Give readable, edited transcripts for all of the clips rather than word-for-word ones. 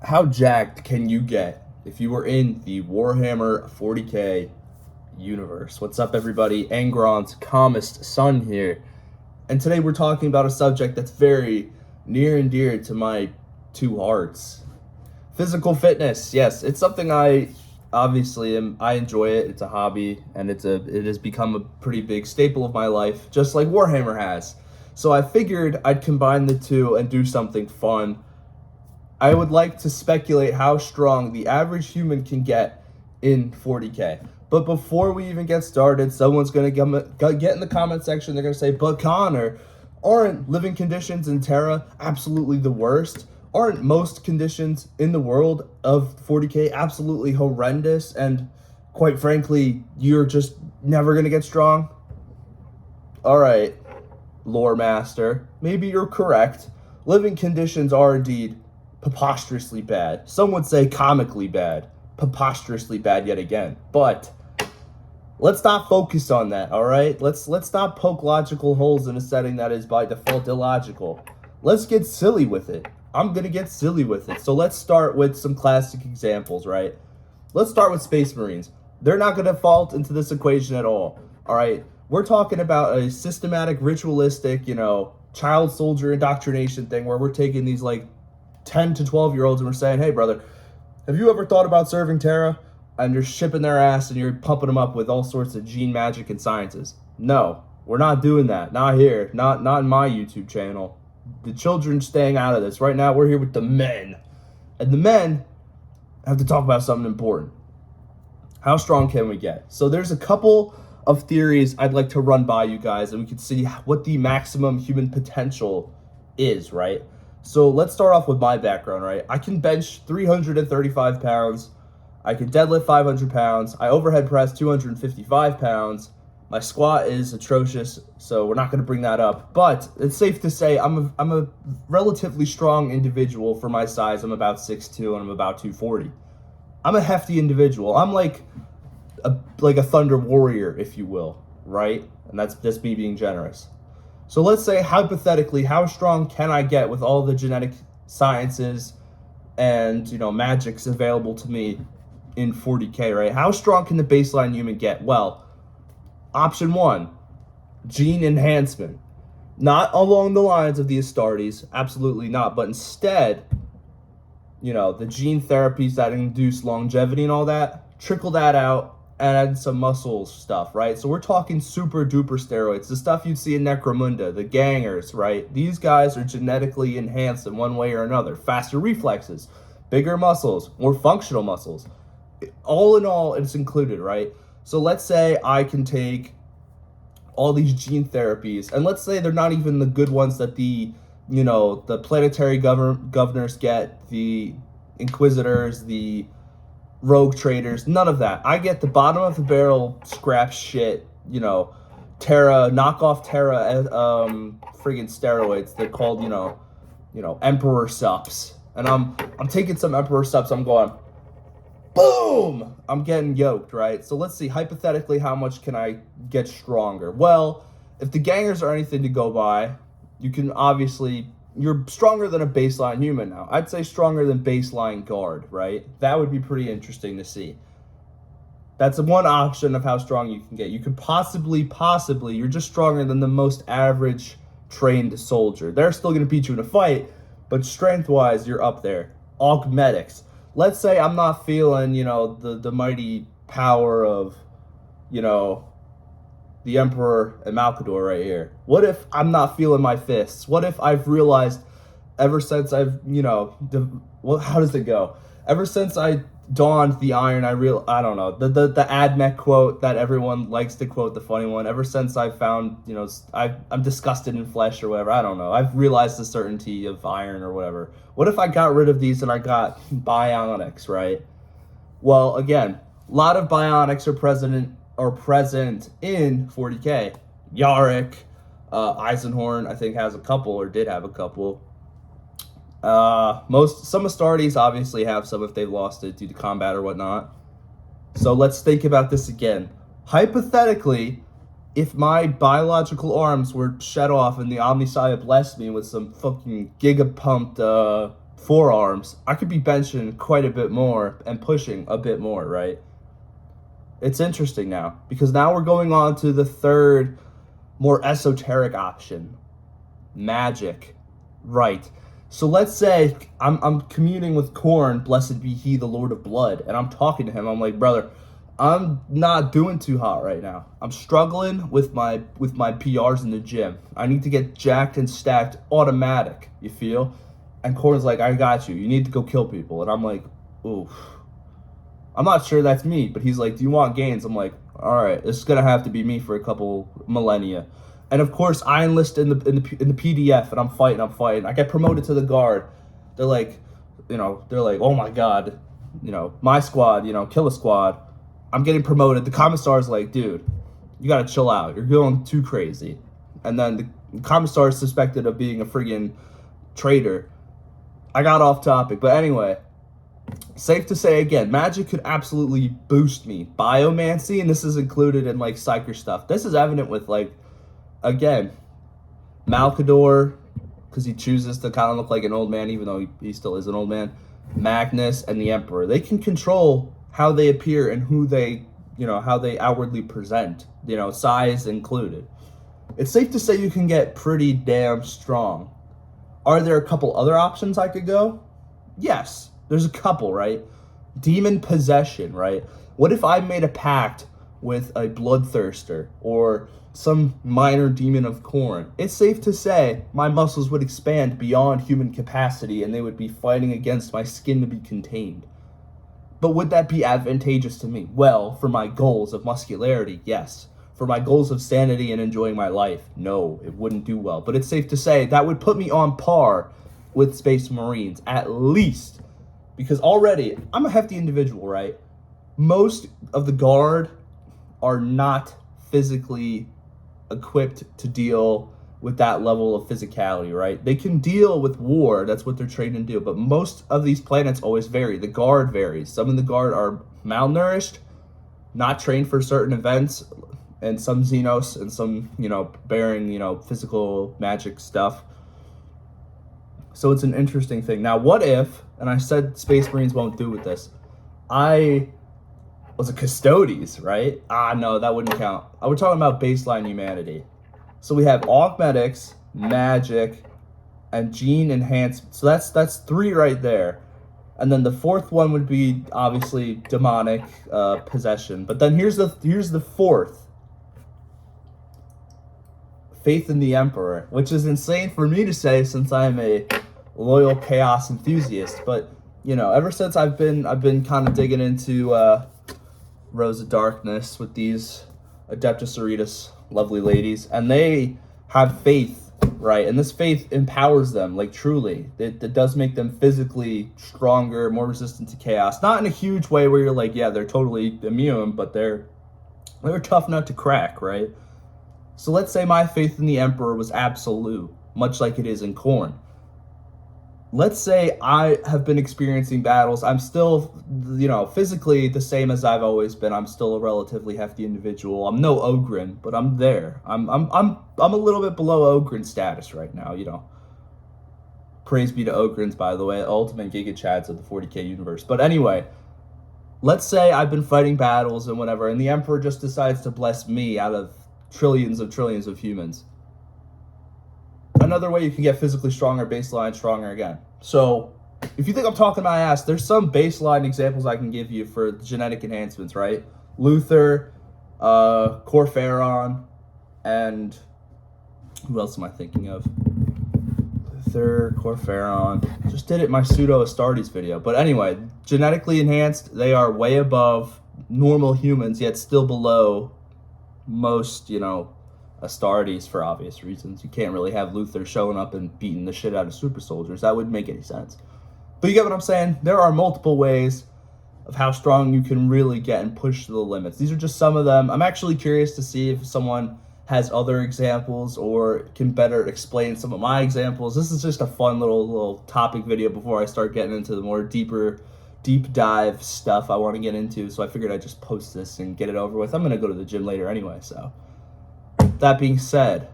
How jacked can you get if you were in the Warhammer 40k universe? What's up, everybody? Angron's calmest son here. And today we're talking about a subject that's very near and dear to my two hearts. Physical fitness. Yes, it's something I enjoy it. It's a hobby, and it has become a pretty big staple of my life, just like Warhammer has. So I figured I'd combine the two and do something fun. I would like to speculate how strong the average human can get in 40k. But before we even get started, someone's going to get in the comment section. They're going to say, but Connor, aren't living conditions in Terra absolutely the worst? Aren't most conditions in the world of 40k absolutely horrendous? And quite frankly, you're just never going to get strong? All right, lore master, maybe you're correct. Living conditions are indeed preposterously bad. Some would say comically bad. Preposterously bad yet again. But let's not focus on that, all right? Let's not poke logical holes in a setting that is by default illogical. Let's get silly with it. I'm going to get silly with it. So let's start with some classic examples, right? Let's start with Space Marines. They're not going to fall into this equation at all right? We're talking about a systematic, ritualistic, child soldier indoctrination thing where we're taking these, 10 to 12-year-olds and we're saying, hey, brother, have you ever thought about serving Terra? And you're shipping their ass and you're pumping them up with all sorts of gene magic and sciences. No, we're not doing that. Not here. Not in my YouTube channel. The children staying out of this. Right now, we're here with the men. And the men have to talk about something important. How strong can we get? So there's a couple of theories I'd like to run by you guys, and we can see what the maximum human potential is, right? So let's start off with my background, right? I can bench 335 pounds. I can deadlift 500 pounds. I overhead press 255 pounds. My squat is atrocious, so we're not going to bring that up. But it's safe to say I'm a relatively strong individual for my size. I'm about 6'2", and I'm about 240. I'm a hefty individual. I'm like a Thunder Warrior, if you will, right? And that's just me being generous. So let's say, hypothetically, how strong can I get with all the genetic sciences and, magics available to me in 40k, right? How strong can the baseline human get? Well, option one, gene enhancement. Not along the lines of the Astartes, absolutely not, but instead, the gene therapies that induce longevity and all that, trickle that out and add some muscle stuff, right? So we're talking super duper steroids, the stuff you'd see in Necromunda, the gangers, right? These guys are genetically enhanced in one way or another. Faster reflexes, bigger muscles, more functional muscles. All in all, it's included, right? So let's say I can take all these gene therapies, and let's say they're not even the good ones that the planetary governors get, the inquisitors, the rogue traders, none of that. I get the bottom of the barrel scrap shit, Terra, knockoff Terra, friggin' steroids. They're called, Emperor Sups. And I'm taking some Emperor Sups, I'm going, boom! I'm getting yoked, right? So let's see, hypothetically, how much can I get stronger? Well, if the gangers are anything to go by, you can obviously, you're stronger than a baseline human now. I'd say stronger than baseline guard, right? That would be pretty interesting to see. That's one option of how strong you can get. You could possibly, you're just stronger than the most average trained soldier. They're still going to beat you in a fight, but strength-wise, you're up there. Augmetics. Let's say I'm not feeling, the mighty power of, the Emperor and Malkador right here. What if I'm not feeling my fists? What if I've realized ever since I've, how does it go? Ever since I donned the iron, I don't know, the AdMech quote that everyone likes to quote, the funny one. Ever since I found, I'm disgusted in flesh or whatever. I don't know. I've realized the certainty of iron or whatever. What if I got rid of these and I got bionics, right? Well, again, a lot of bionics are present in 40k. Yarick, Eisenhorn, I think has a couple, or did have a couple. Some Astartes obviously have some if they've lost it due to combat or whatnot. So let's think about this again. Hypothetically, if my biological arms were shed off and the Omnissiah blessed me with some fucking giga-pumped forearms, I could be benching quite a bit more and pushing a bit more, right? It's interesting now because now we're going on to the third, more esoteric option, magic, right? So let's say I'm communing with Korn, blessed be he, the Lord of Blood, and I'm talking to him. I'm like, brother, I'm not doing too hot right now. I'm struggling with my PRs in the gym. I need to get jacked and stacked automatic, you feel? And Korn's like, I got you. You need to go kill people. And I'm like, oof. I'm not sure that's me, but he's like, do you want gains? I'm like, all right, this is gonna have to be me for a couple millennia. And of course, I enlist in the PDF, and I'm fighting. I get promoted to the guard. They're like, oh my god, my squad, kill a squad. I'm getting promoted. The commissar's like, dude, you gotta chill out. You're going too crazy. And then the commissar is suspected of being a friggin' traitor. I got off topic, but anyway, safe to say again, magic could absolutely boost me. Biomancy, and this is included in like psyker stuff. This is evident with like, again, Malkador, because he chooses to kind of look like an old man, even though he still is an old man. Magnus and the Emperor. They can control how they appear and who they, how they outwardly present, size included. It's safe to say you can get pretty damn strong. Are there a couple other options I could go? Yes, there's a couple, right? Demon possession, right? What if I made a pact with a bloodthirster or some minor demon of Korn? It's safe to say my muscles would expand beyond human capacity and they would be fighting against my skin to be contained. But would that be advantageous to me? Well, for my goals of muscularity, yes. For my goals of sanity and enjoying my life, no, it wouldn't do well. But it's safe to say that would put me on par with Space Marines, at least. Because already, I'm a hefty individual, right? Most of the guard are not physically equipped to deal with that level of physicality, right? They can deal with war, that's what they're trained to do, but most of these planets always vary. The guard varies. Some of the guard are malnourished, not trained for certain events, and some Xenos, and some, bearing, physical magic stuff. So it's an interesting thing. Now, what if, and I said Space Marines won't do with this, I was a Custodes, right? No, that wouldn't count. We're talking about baseline humanity. So we have augmetics, magic, and gene enhancement. So that's three right there. And then the fourth one would be obviously demonic possession. But then here's the fourth. Faith in the Emperor, which is insane for me to say since I'm a loyal chaos enthusiast. But ever since I've been kind of digging into Rose of Darkness with these Adeptus Sororitas lovely ladies, and they have faith, right? And this faith empowers them, like truly. It does make them physically stronger, more resistant to chaos. Not in a huge way where you're like, yeah, they're totally immune, but they're a tough nut to crack, right? So let's say my faith in the Emperor was absolute, much like it is in Korn. Let's say I have been experiencing battles. I'm still, physically the same as I've always been. I'm still a relatively hefty individual. I'm no Ogren, but I'm there. I'm a little bit below Ogren status right now, Praise be to Ogrens, by the way, ultimate Giga Chads of the 40K universe. But anyway, let's say I've been fighting battles and whatever, and the Emperor just decides to bless me out of trillions of humans. Another way you can get physically stronger, baseline stronger again. So if you think I'm talking my ass, there's some baseline examples I can give you for genetic enhancements, right? Luther, Corferon, and who else am I thinking of? Luther, Corferon. Just did it in my pseudo Astartes video. But anyway, genetically enhanced, they are way above normal humans, yet still below most, Astartes for obvious reasons. You can't really have Luther showing up and beating the shit out of super soldiers. That wouldn't make any sense. But you get what I'm saying? There are multiple ways of how strong you can really get and push to the limits. These are just some of them. I'm actually curious to see if someone has other examples or can better explain some of my examples. This is just a fun little topic video before I start getting into the more deep dive stuff I want to get into. So I figured I'd just post this and get it over with. I'm going to go to the gym later anyway, so. That being said,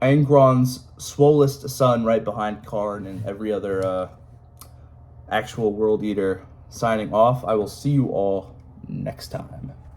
Angron's swollest son right behind Karn and every other actual World Eater signing off. I will see you all next time.